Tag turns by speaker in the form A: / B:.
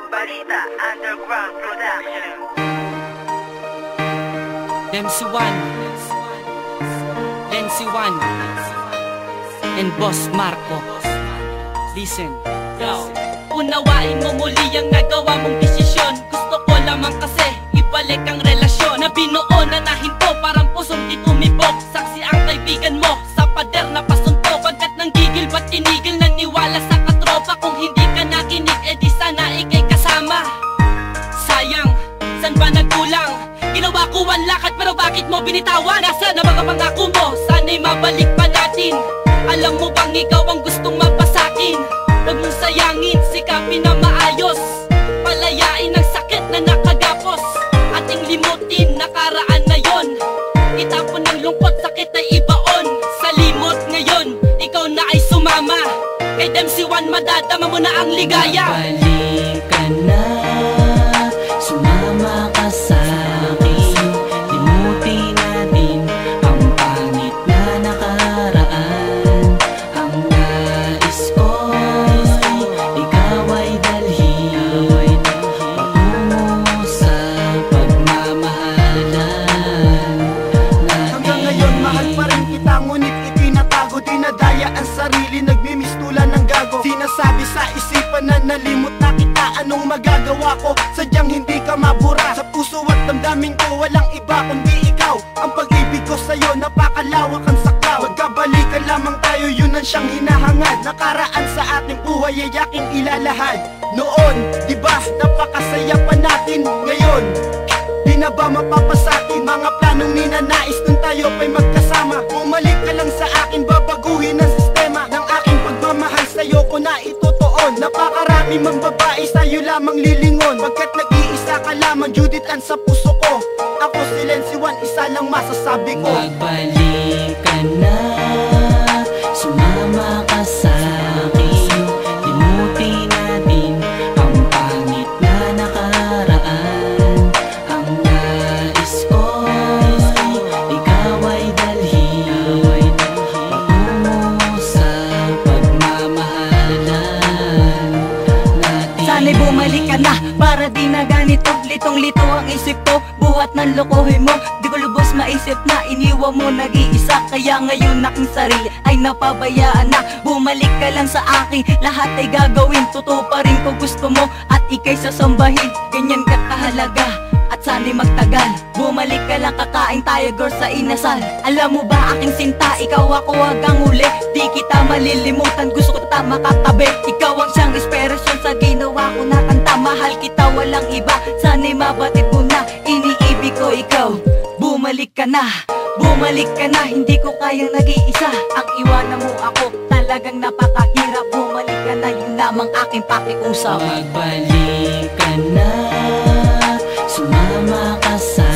A: Balita Underground Production.
B: MC1, NC1, and Boss Marco. Listen. Unawain mo muli ang nagawa mong desisyon. Gusto ko lamang kasi ibalik ang relasyon na binuo na nahinto, parang pusong di tumibok. Saksi ang kaibigan mo sa pader na pasunto. Pagkat nang gigil ba't tinigil, naniwala sa katropa. Kung hindi ka nakinig, edi sana ikay kasama. Sayang, san ba nagkulang? Ginawa ko ang lakad pero bakit mo binitawan? Nasaan na mga pangako mo? Sana'y mabalik pa natin. Alam mo bang ikaw ang gustong mapasakin? Huwag mong sayangin, sikapin na maayos. Palayain ang sakit na nakagapos. Ating limutin, nakaraan na yon. Itapon ng lungkot, sakit ay ibaon. Sa limot ngayon, ikaw na ay sumama. Kay MC1 madadama mo na ang ligaya.
C: Balik ka na, sumama ka sa'kin. Limutin natin ang pangit na nakaraan. Ang nais ko'y ikaw ay dalhin patungo sa pagmamahalan natin.
D: Hanggang ngayon mahal pa rin kita, ngunit itinatago. Dinadaya ang sarili, nagmimistulan ng gago. Sinasabi sa isipan na nalimot na kita. Anong magagawa ko? Sadyang hindi ka mabura. Sa puso at damdamin ko, walang iba kundi ikaw. Ang pag-ibig ko sa'yo, napakalawak ang saklaw. Magkabalikan lamang tayo, yun ang siyang hinahangad. Nakaraan sa ating buhay ay aking ilalahad. Noon, diba, napakasaya pa natin. Ngayon, di na ba mapapasatin? Mga planong ninanais dun tayo pa'y magkasama. Bumalik ka lang sa akin, babaguhin ang sistema ng aking pagmamahal sa'yo ko na itutuon. Napakarami mang babae, sa'yo lamang lilingon. Pagkat nag-iisa ka lamang, Judith Ann sa puso ko. Ako si NC1, isa lang masasabi ko.
C: Magbalik ka na, sumama ka sa'kin. Limutin natin ang pangit na nakaraan. Ang nais ko'y ikaw ay dalhin patungo sa pagmamahalan natin.
E: Sana'y bumalik ka na, para di na ganito. Litong-lito ang isip ko, buhat ng lokohin mo. Di ko lubos maisip na iniwan mo nag-iisa. Kaya ngayon aking sarili ay napabayaan na. Bumalik ka lang sa akin, lahat ay gagawin. Totoo pa rin ko gusto mo at ikay sasambahin. Ganyan ka kahalaga at sana'y magtagal. Bumalik ka lang, kakain tayo girl sa inasal. Alam mo ba aking sinta, ikaw ako hanggang uli. Di kita malilimutan, gusto ko kita makatabi. Ikaw ang siyang inspirasyon sa ginawa ko na kanta. Mahal kita, walang iba, sana'y mabatid mo na. Iniibig ko ikaw, bumalik ka na. Bumalik ka na, hindi ko kayang nag-iisa. Ang iwanan mo ako, talagang napakahirap. Bumalik ka na, yun lamang aking pakiusap.
C: Magbalik ka na, sumama ka sa